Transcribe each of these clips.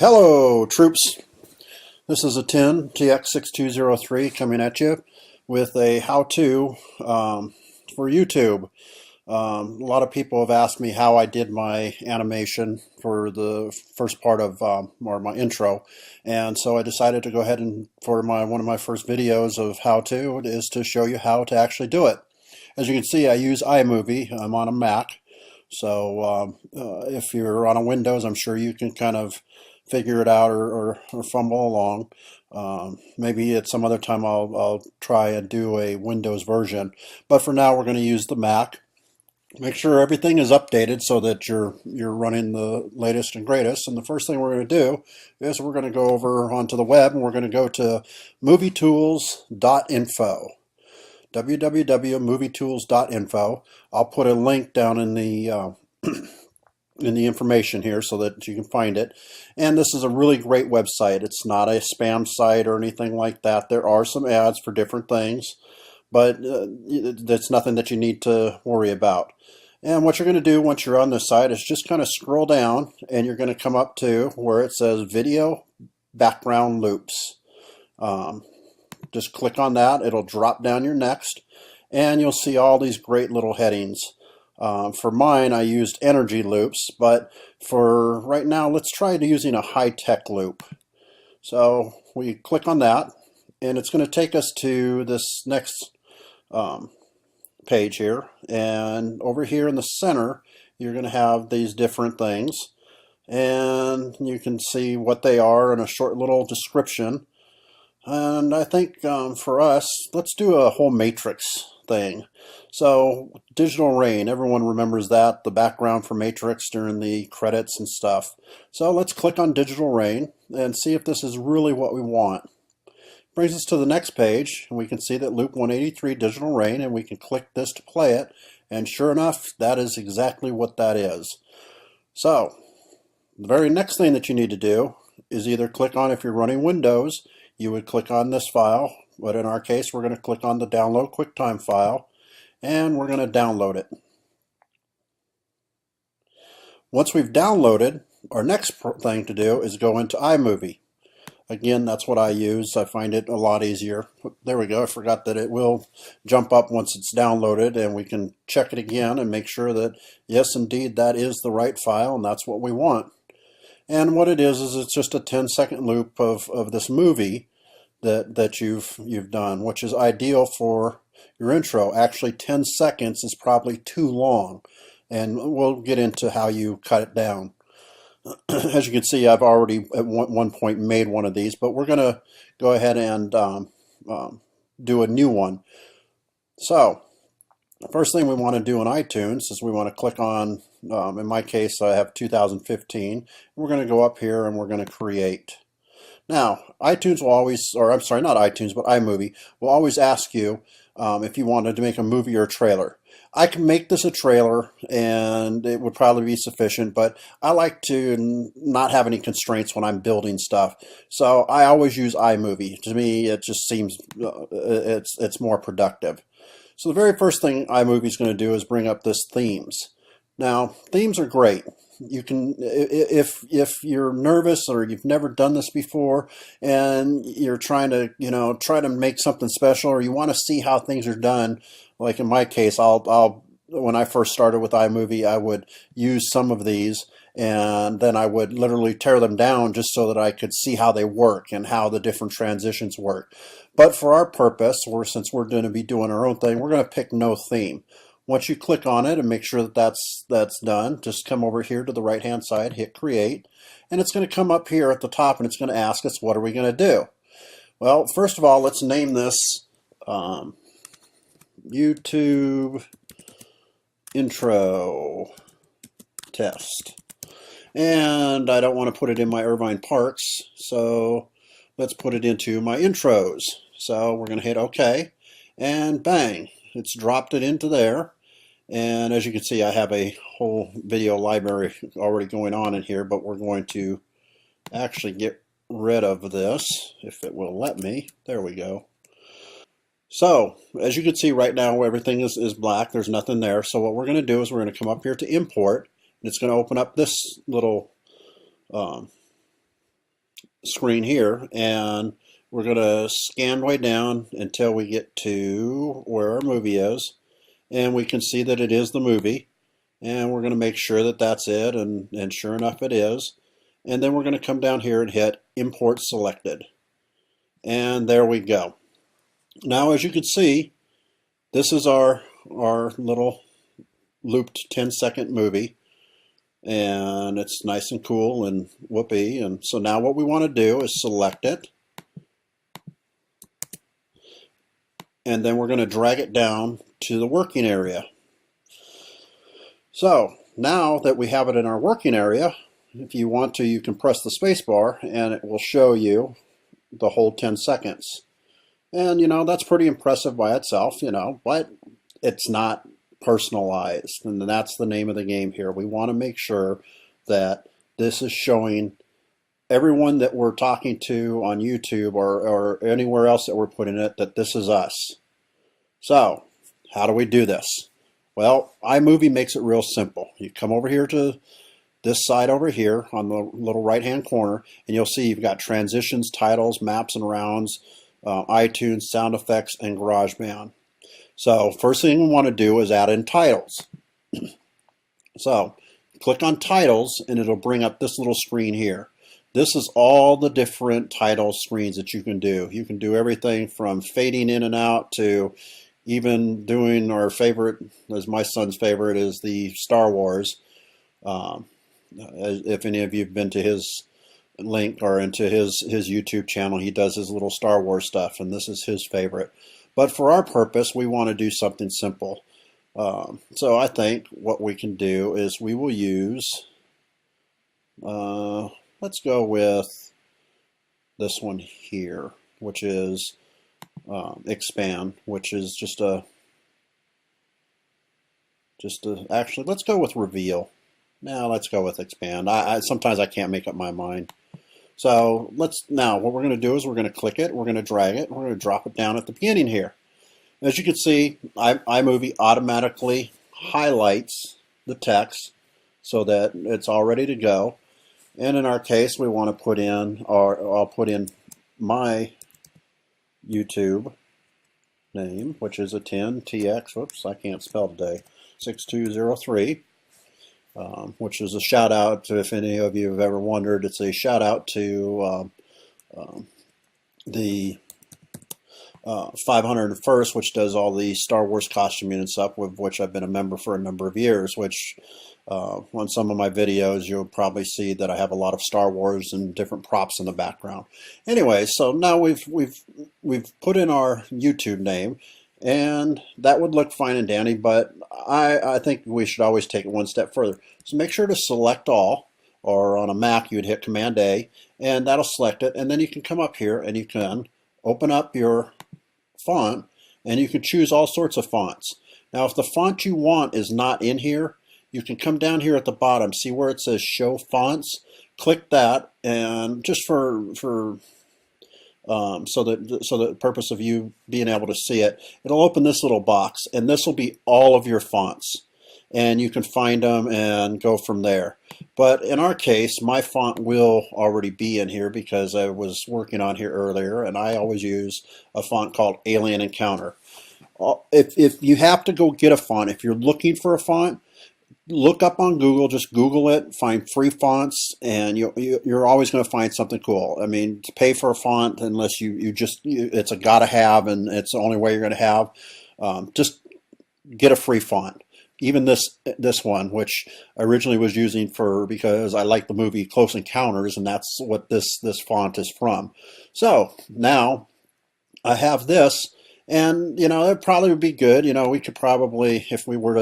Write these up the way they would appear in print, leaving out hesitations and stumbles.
Hello, troops. This is a 10 TX6203 coming at you with a how-to for YouTube. A lot of people have asked me how I did my animation for the first part of or my intro, and so I decided to go ahead and for one of my first videos of how-to is to show you how to actually do it. As you can see, I use iMovie. I'm on a Mac, so if you're on a Windows, I'm sure you can kind of figure it out or fumble along. Maybe at some other time I'll try and do a Windows version, but for now we're going to use the Mac. Make sure everything is updated so that you're running the latest and greatest. And the first thing we're going to do is we're going to go over onto the web and we're going to go to movietools.info. www.movietools.info. I'll put a link down in the information here so that you can find it. And this is a really great website. It's not a spam site or anything like that. There are some ads for different things, but that's nothing that you need to worry about. And what you're going to do once you're on this site is just kind of scroll down and you're going to come up to where it says video background loops. Just click on that. It'll drop down your next and you'll see all these great little headings. For mine, I used energy loops, but for right now, let's try using a high-tech loop. So we click on that, and it's going to take us to this next page here. And over here in the center, you're going to have these different things, and you can see what they are in a short little description. And I think for us, let's do a whole matrix thing. So digital rain, everyone remembers that, the background for Matrix during the credits and stuff. So let's click on digital rain and see if this is really what we want. Brings us to the next page and we can see that loop 183 digital rain, and we can click this to play it, and sure enough, that is exactly what that is. So the very next thing that you need to do is either click on, if you're running Windows, you would click on this file, but in our case we're going to click on the download QuickTime file and we're going to download it. Once we've downloaded, our next thing to do is go into iMovie. Again, that's what I use. I find it a lot easier. There we go. I forgot that it will jump up once it's downloaded, and we can check it again and make sure that yes, indeed, that is the right file and that's what we want. And what it is it's just a 10-second loop of this movie that you've done, which is ideal for your intro. Actually, 10 seconds is probably too long, and we'll get into how you cut it down. As you can see, I've already at one point made one of these, but we're going to go ahead and do a new one. So the first thing we want to do in iTunes is we want to click on, in my case I have 2015, we're going to go up here and we're going to create. Now, iTunes will always, or I'm sorry, not iTunes, but iMovie will always ask you if you wanted to make a movie or a trailer. I can make this a trailer and it would probably be sufficient, but I like to not have any constraints when I'm building stuff. So I always use iMovie. To me, it just seems it's more productive. So the very first thing iMovie is going to do is bring up this themes. Now, themes are great. You can, if you're nervous or you've never done this before and you're trying to, try to make something special, or you want to see how things are done, like in my case, when I first started with iMovie, I would use some of these and then I would literally tear them down just so that I could see how they work and how the different transitions work. But for our purpose, since we're going to be doing our own thing, we're going to pick no theme. Once you click on it and make sure that that's done, just come over here to the right hand side, hit create, and it's going to come up here at the top and it's going to ask us, what are we going to do? Well, first of all, let's name this YouTube intro test. And I don't want to put it in my Irvine Parks, so let's put it into my intros. So we're going to hit OK, and bang, it's dropped it into there. And as you can see, I have a whole video library already going on in here, but we're going to actually get rid of this, if it will let me. There we go. So, as you can see right now, everything is black. There's nothing there. So what we're going to do is we're going to come up here to import, and it's going to open up this little screen here, and we're going to scan way down until we get to where our movie is, and we can see that it is the movie, and we're going to make sure that that's it, and sure enough it is. And then we're going to come down here and hit import selected, and there we go. Now as you can see, this is our little looped 10-second movie, and it's nice and cool and whoopee. And so now what we want to do is select it, and then we're going to drag it down to the working area. So now that we have it in our working area, if you want to, you can press the space bar and it will show you the whole 10 seconds. And that's pretty impressive by itself, but it's not personalized, and that's the name of the game here. We want to make sure that this is showing everyone that we're talking to on YouTube or anywhere else that we're putting it, that this is us. So how do we do this? Well, iMovie makes it real simple. You come over here to this side over here on the little right hand corner, and you'll see you've got transitions, titles, maps and rounds, iTunes, sound effects, and GarageBand. So first thing we want to do is add in titles. So click on titles and it'll bring up this little screen here. This is all the different title screens that you can do. You can do everything from fading in and out to even doing our favorite, as my son's favorite, is the Star Wars. If any of you have been to his link or into his YouTube channel, he does his little Star Wars stuff, and this is his favorite. But for our purpose, we want to do something simple. So I think what we can do is we will use, let's go with this one here, which is expand, which is actually, let's go with reveal. Now let's go with expand. Sometimes I can't make up my mind. So now what we're going to do is we're going to click it, we're going to drag it, we're going to drop it down at the beginning here. As you can see, iMovie automatically highlights the text so that it's all ready to go. And in our case, we want to put in, or I'll put in my YouTube name, which is a 10TX, whoops, I can't spell today, 6203. Which is a shout out to, if any of you have ever wondered, it's a shout out to the 501st, which does all the Star Wars costuming and stuff, with which I've been a member for a number of years, which on some of my videos you'll probably see that I have a lot of Star Wars and different props in the background. Anyway, so now we've put in our YouTube name, and that would look fine and dandy, but I think we should always take it one step further. So make sure to select all, or on a Mac you'd hit Command A, and that'll select it, and then you can come up here and you can open up your font, and you can choose all sorts of fonts. Now if the font you want is not in here, you can come down here at the bottom, see where it says show fonts, click that, and just for the purpose of you being able to see it, it'll open this little box, and this will be all of your fonts, and you can find them and go from there. But in our case, my font will already be in here because I was working on here earlier, and I always use a font called Alien Encounter. If you have to go get a font, if you're looking for a font, look up on Google, just Google it, find free fonts, and you're always going to find something cool. I mean, to pay for a font, unless it's a gotta have, and it's the only way you're going to have, just get a free font. Even this one, which I originally was using because I like the movie Close Encounters, and that's what this font is from. So now I have this, and it probably would be good. We could probably, if we were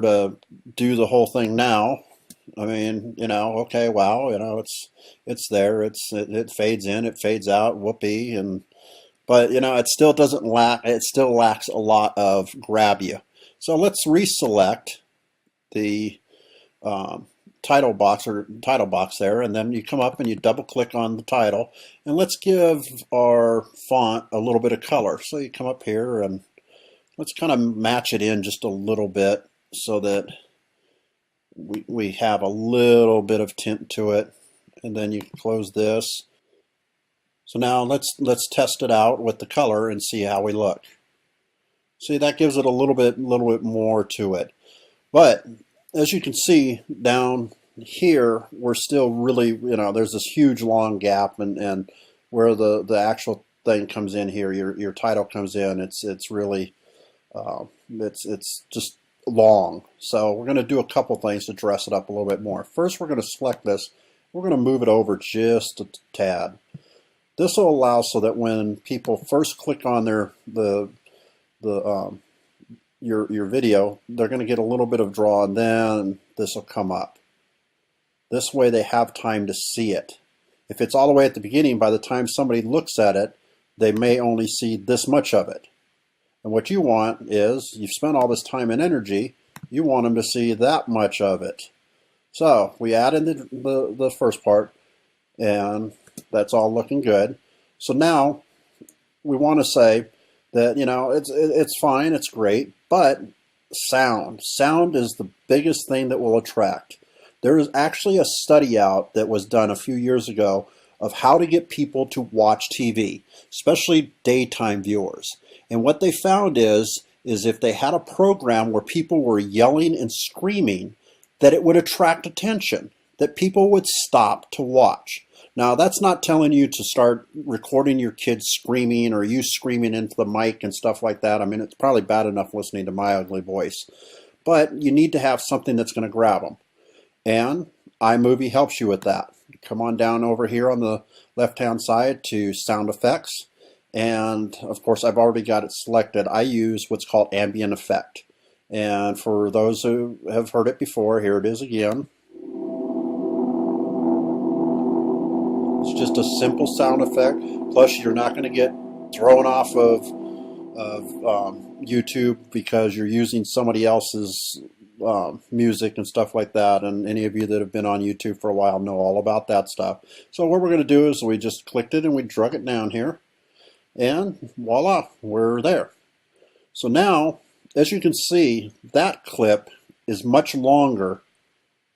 to do the whole thing now, I mean, okay, wow, it's there, it fades in, it fades out, whoopee, but it still doesn't it still lacks a lot of grab you. So let's reselect the title box there, and then you come up and you double click on the title, and let's give our font a little bit of color. So you come up here and let's kind of match it in just a little bit, so that we have a little bit of tint to it, and then you close this, So now let's test it out with the color and see how we look. See, that gives it a little bit more to it. But as you can see down here, we're still really, there's this huge long gap, and where the actual thing comes in here, your title comes in, it's really it's just long. So we're going to do a couple things to dress it up a little bit more. First, we're going to select this. We're going to move it over just a tad. This will allow so that when people first click on your video, they're going to get a little bit of draw, and then this will come up. This way they have time to see it. If it's all the way at the beginning, by the time somebody looks at it, they may only see this much of it. And what you want is, you've spent all this time and energy, you want them to see that much of it. So we added the first part, and that's all looking good. So now we want to say that, it's fine, it's great, but sound is the biggest thing that will attract. There is actually a study out that was done a few years ago of how to get people to watch TV, especially daytime viewers. And what they found is if they had a program where people were yelling and screaming, that it would attract attention, that people would stop to watch. Now, that's not telling you to start recording your kids screaming or you screaming into the mic and stuff like that. I mean, it's probably bad enough listening to my ugly voice. But you need to have something that's going to grab them. And iMovie helps you with that. Come on down over here on the left-hand side to Sound Effects. And, of course, I've already got it selected. I use what's called ambient effect. And for those who have heard it before, here it is again. It's just a simple sound effect. Plus, you're not going to get thrown off of YouTube because you're using somebody else's music and stuff like that. And any of you that have been on YouTube for a while know all about that stuff. So what we're going to do is we just clicked it and we drug it down here. And voila, we're there. So now, as you can see, that clip is much longer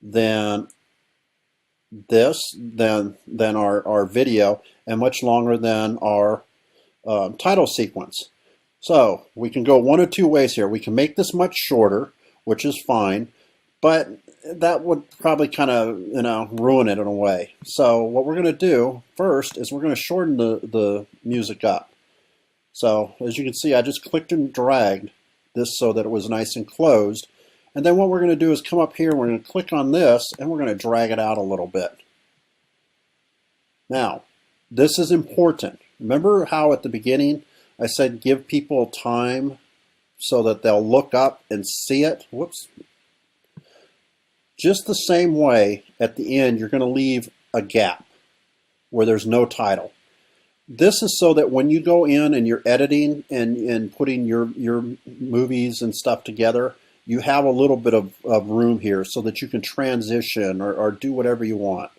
than our video, and much longer than our title sequence. So we can go one of two ways here. We can make this much shorter, which is fine, but that would probably kind of ruin it in a way. So what we're going to do first is we're going to shorten the music up. So as you can see, I just clicked and dragged this so that it was nice and closed. And then what we're going to do is come up here, we're going to click on this, and we're going to drag it out a little bit. Now, this is important. Remember how at the beginning I said give people time so that they'll look up and see it? Whoops. Just the same way, at the end, you're going to leave a gap where there's no title. This is so that when you go in and you're editing and putting your movies and stuff together, you have a little bit of room here so that you can transition or do whatever you want.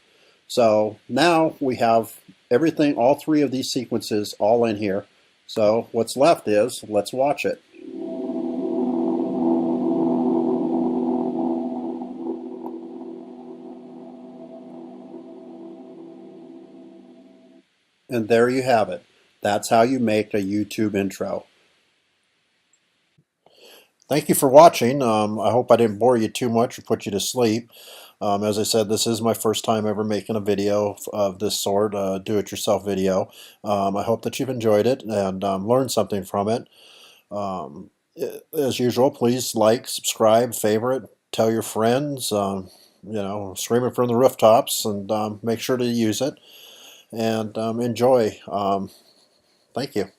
So now we have everything, all three of these sequences all in here. So what's left is, let's watch it. And there you have it. That's how you make a YouTube intro. Thank you for watching. I hope I didn't bore you too much or put you to sleep. As I said, this is my first time ever making a video of this sort, do-it-yourself video. I hope that you've enjoyed it and learned something from it. As usual, please like, subscribe, favorite, tell your friends, scream it from the rooftops, and make sure to use it. And enjoy. Thank you.